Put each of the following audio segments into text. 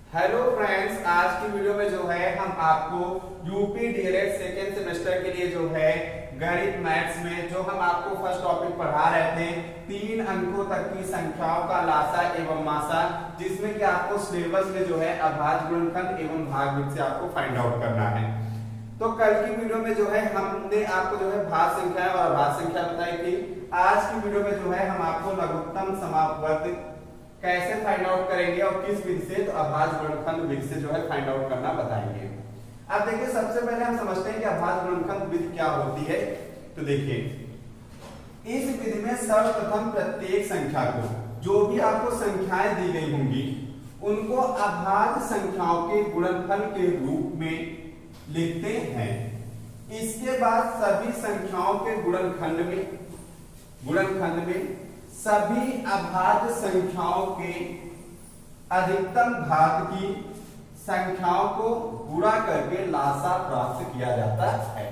Hello friends, आज की video में जो है हम आपको यूपी डीएलएड सेकेंड सेमेस्टर के लिए जो है गणित मैथ्स में जो हम आपको फर्स्ट टॉपिक पढ़ा रहे थे 3 अंकों तक की संख्याओं का लासा एवं मासा, जिसमें कि आपको सिलेबस में जो है अभाज्य गुणनखंड एवं भागफल से आपको फाइंड आउट करना है। तो कल की वीडियो में जो है हमने आपको जो है भाज्य संख्या और अभाज्य संख्या बताई थी। आज की वीडियो में जो है हम आपको लघुत्तम समापवर्त कैसे फाइंड आउट करेंगे और किस विधि से, तो अभाज्य गुणनखंड विधि से जो है फाइंड आउट करना बताएंगे। अब देखिए, सबसे पहले हम समझते हैं कि अभाज्य गुणनखंड विधि क्या होती है। तो देखिए, इस विधि में सर्वप्रथम प्रत्येक संख्या को, जो भी आपको संख्याएं दी गई होंगी, उनको अभाज्य संख्याओं के गुणनफल के रूप में लिखते हैं। इसके बाद सभी संख्याओं के गुणनखंड में सभी अभाज्य संख्याओं के अधिकतम घात की संख्याओं को गुणा करके लासा प्राप्त किया जाता है।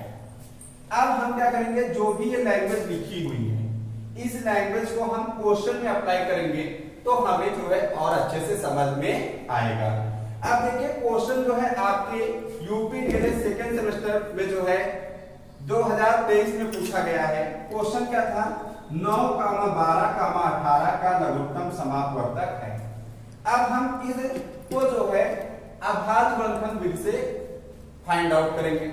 अब हम क्या करेंगे, जो भी ये लैंग्वेज लिखी हुई है, इस लैंग्वेज को हम क्वेश्चन में अप्लाई करेंगे तो हमें जो है और अच्छे से समझ में आएगा। अब देखिए, क्वेश्चन जो है आपके यूपी डीएलएड सेकेंड सेमेस्टर में जो है 2023 में पूछा गया है। क्वेश्चन क्या था, 9, 12, 18 का लघुत्तम समापवर्तक है। अब हम इसको जो है अभाज्य गुणनखंड विधि से फाइंड आउट करेंगे।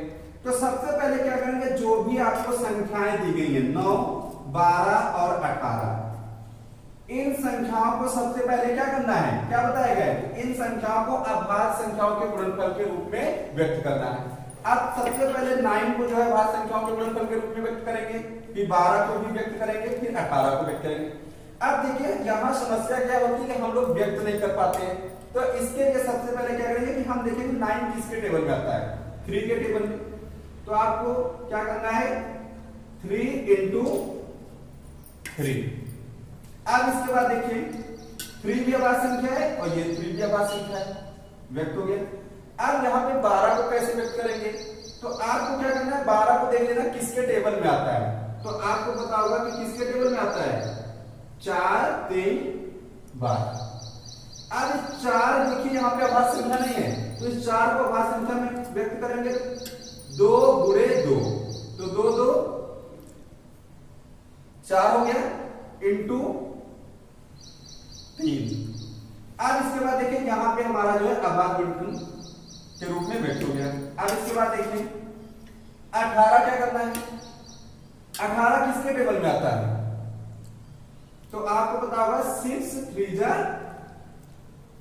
तो सबसे पहले क्या करेंगे, जो भी आपको संख्याएं दी गई है 9, 12 और 18, इन संख्याओं को सबसे पहले क्या करना है, क्या बताया गया है, इन संख्याओं को अभाज्य संख्याओं के गुणनफल के रूप में व्यक्त करना है। अब सबसे पहले 9 को जो है अभाज्य संख्याओं के गुणनफल के रूप में व्यक्त करेंगे, फिर 12 को भी व्यक्त करेंगे, फिर 18 को व्यक्त करेंगे। अब देखिए, यहाँ समस्या क्या होती है कि हम लोग व्यक्त नहीं कर पाते हैं। तो इसके लिए सबसे पहले क्या करेंगे कि हम देखेंगे 9 किसके टेबल में आता है, 3 के टेबल में। तो आपको क्या करना है, 3 into 3। अब इसके बाद देखिए, 3 भी अभाज्य संख्या है और ये 3 भी अभाज्य संख्या है, व्यक्त हो गया। अब यहाँ पे 12 को कैसे व्यक्त करेंगे, तो आपको क्या करना है, 12 को देख लेना किसके टेबल में आता है। तो आपको पता होगा कि किसके टेबल में आता है, 4, 3, 12। अब 4 देखिए यहाँ पे अभाज्य संख्या नहीं है, तो इस 4 को अभाज्य संख्या में व्यक्त करेंगे 2 गुणे 2, तो 2 2 4 हो गया, इंटू 3। अब इसके बाद देखिए, यहाँ पे हमारा जो है अभाज्य गुणनखंड के रूप में व्यक्त हो गया। अब इसके बाद देखिए 18 क्या करना है, 18 किसके टेबल में आता है, तो आपको पता होगा 6 3 जा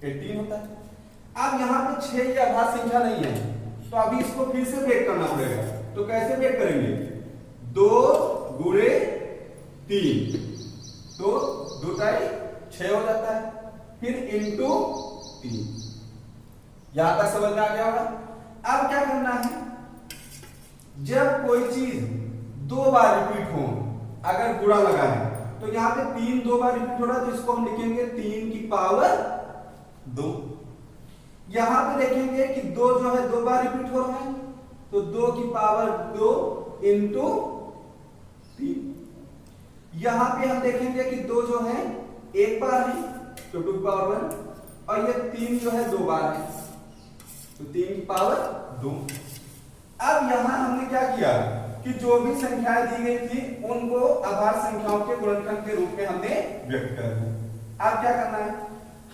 18 होता है। अब यहाँ पे 6 ये अभाज्य संख्या नहीं है, तो अभी इसको फिर से ब्रेक करना पड़ेगा। तो कैसे ब्रेक करेंगे, 2 गुणे 3, तो 2 टाई 6 हो जाता है, फिर इंटू 3। यहां तक समझ में आ गया होगा। अब क्या करना है, जब कोई चीज 2 बार रिपीट हो, अगर गुणा लगा है, तो यहां पे 3 2 बार रिपीट हो रहा है, तो इसको हम लिखेंगे 3 की पावर 2। यहां पे देखेंगे कि 2 जो है 2 बार रिपीट हो रहा है, तो 2 की पावर 2 इंटू 3। यहां पे हम देखेंगे कि 2 जो है 1 बार है, तो 2 की पावर 1, और ये 3 जो है 2 बार है, तो 3 की पावर 2। अब यहां हमने क्या किया कि जो भी संख्याएं दी गई थी उनको अभाज्य संख्याओं के गुणनखंड के रूप में हमने व्यक्त कर दिया। अब क्या करना है,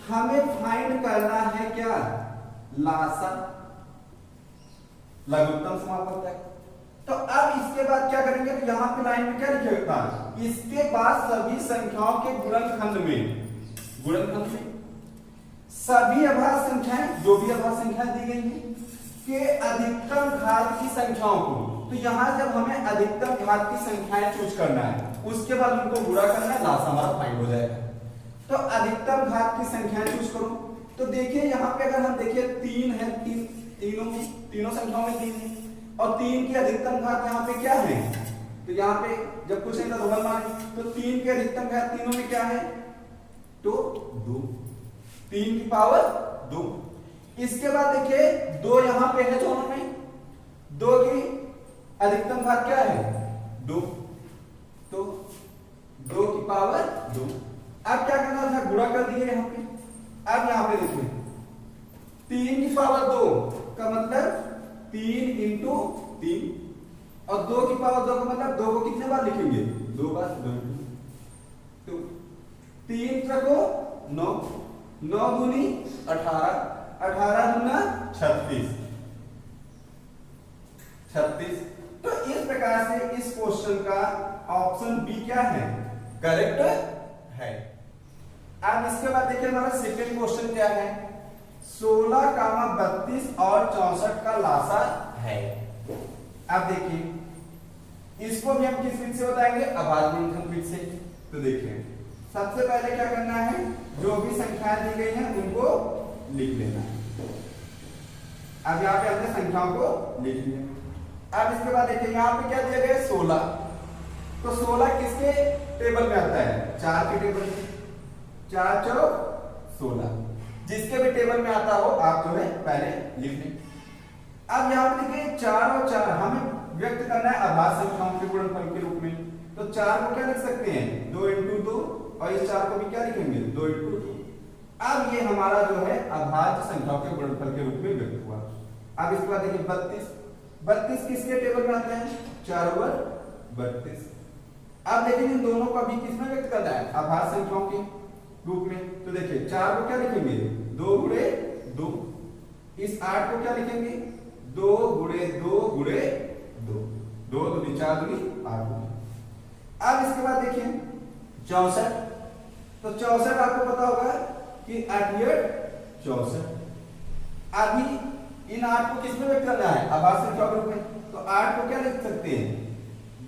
हमें फाइंड करना है क्या, लासा, लघुत्तम समापवर्तक। तो अब इसके बाद क्या करेंगे, तो यहां पे लाइन में क्या लिखेगा, इसके बाद सभी संख्याओं के गुणनखंड में सभी अभाज्य संख्याएं, जो भी अभाज्य संख्याएं दी गई हैं, के अधिकतम घात की संख्याओं को, तो यहां जब हमें अधिकतम घात की संख्याएं चूज करना है, उसके बाद उनको गुणा करना है, लासा हमारा फाइंड हो जाएगा। तो अधिकतम घात की संख्याएं चूज करो। तो देखिए, यहां पे अगर हम देखिए 3 है, तीनों संख्याओं में 3 है, और 3 की अधिकतम घात यहाँ पे क्या है, तो यहाँ पे जब कुछ नहीं था तो 1 माने, तो 3 की अधिकतम घात तीनों में क्या है, तो 2, 3 की पावर 2। इसके बाद देखिए 2 यहां पे है दोनों में, 2 की अधिकतम घात क्या है, 2, तो 2 की पावर 2। अब क्या करना था, गुणा कर दिए यहां पे। अब यहां पे देखिए 3 की पावर 2 का मतलब 3 इंटू 3, और 2 की पावर 2 का मतलब 2 को कितने बार लिखेंगे? 2 बार। 2 तो 3 को 9, 9 दूनी 18, 18 दूना 36, 36। तो इस प्रकार से इस क्वेश्चन का ऑप्शन बी क्या है? करेक्ट है। अब इसके बाद देखिए हमारा सेकंड क्वेश्चन क्या है? 16, 32 और 64 का लासा है। अब देखिए इसको भी हम किस विधि से बताएंगे? अभाज्य गुणनखंड विधि से। तो देखिए सबसे पहले क्या करना है, जो भी संख्याएं दी गई हैं उनको लिख लेना है। अब यहाँ पे हमने संख्याओं को लिख लिया। अब इसके बाद देखिए यहाँ पे क्या दिया गया? 16। तो 16 किसके टेबल में आता है? 4 के टेबल में। 4 चौक 16, जिसके भी टेबल में आता हो आप जो है पहले लिख लें। अब यहाँ पे देखिए 4 और 4 हमें व्यक्त करना है अभाज्य संख्याओं के गुणनफल के रूप में। तो 4 को क्या लिख सकते हैं? 2 इंटू 2, और इस 4 को भी क्या लिखेंगे? 2 इंटू 2। अब ये हमारा जो है अभाज्य संख्याओं के गुणनफल के रूप में व्यक्त हुआ। अब इसके बाद देखिए 32, 32 किसके टेबल में आता है? 4 ओवर 32। अब देखिए इन दोनों को भी किसमें व्यक्त करना है? अभाज्य संख्याओं के रूप में। तो देखिए 4 को क्या लिखेंगे? 2 गुणे 2। इस 8 को क्या लिखेंगे? 2 गुणे 2 गुणे 2, 2 दूनी 4 दूनी 8। अब इसके बाद देखिए 64। तो 64 आपको पता होगा कि 8 64। अभी इन 8 को किसमें व्यक्त करना है? अभाज्य संख्या के रूप में। तो 8 को क्या लिख सकते हैं?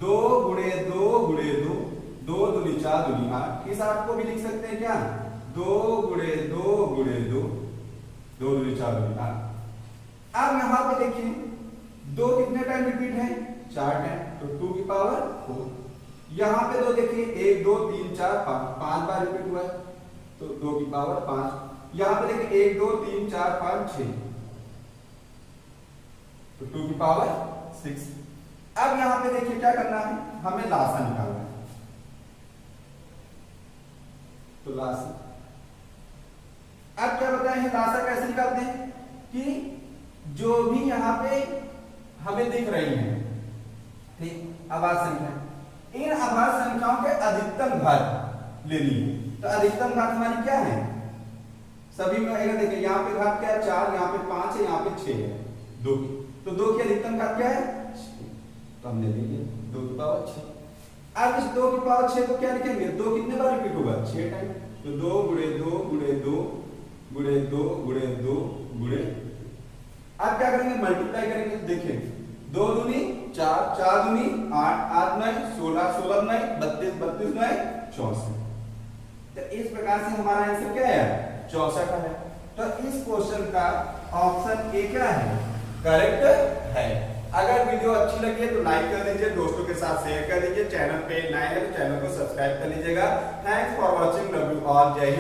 2 गुणे 2 गुणे 2, 2 दूनी 4 दूनी 8। इस 8 को भी लिख सकते हैं क्या? 2 गुणे 2 गुणे 2, 2 दूनी 4 दूनी 8। अब यहां पे देखिए 2 कितने टाइम रिपीट है? 4 टाइम। तो 2 की पावर 4। यहां पे 2 देखिए 1 2 3 4 5 बार रिपीट हुआ है, तो 2 की पावर 5। यहां पे देखिए 1 2 3 4 5 6, तो 2 की पावर 6। अब यहां पे देखिए क्या करना है? हमें लासा निकालना है। तो लासा, अब क्या बताएं हैं लासा कैसे निकालते हैं? कि जो भी यहां पे हमें दिख रही है, ठीक, अभाज्य संख्या, इन अभाज्य संख्याओं के अधिकतम घात लेनी है। तो अधिकतम घात हमारी क्या है? सभी में आएगा। देखिए यहाँ पे घात क्या है? 4, यहाँ पे 5 है, यहाँ पे 6 है, 2 की। तो 2 की अधिकतम घात क्या है? 6। तो हमने लिखी 2 की पावर 6। अब इस 2 की पावर 6 को क्या लिखेंगे? 2 कितने बार रिपीट होगा? 6 टाइम। तो 2 गुणे 2 गुणे 2 गुणे 2 गुणे 2 गुणे, अब क्या करेंगे? मल्टीप्लाई करेंगे। देखिए 2 दूनी 4, 4 दूनी 8, 8 9 16, 16 9 32, 32 9 64। तो इस प्रकार से हमारा आंसर क्या है? 64 है। तो इस क्वेश्चन का ऑप्शन ए क्या है? करेक्ट है। अगर वीडियो अच्छी लगी है तो लाइक कर दीजिए, दोस्तों के साथ शेयर कर दीजिए। चैनल पे नए हैं तो चैनल को सब्सक्राइब कर लीजिएगा। Thanks for watching, love you all, जय हिंद।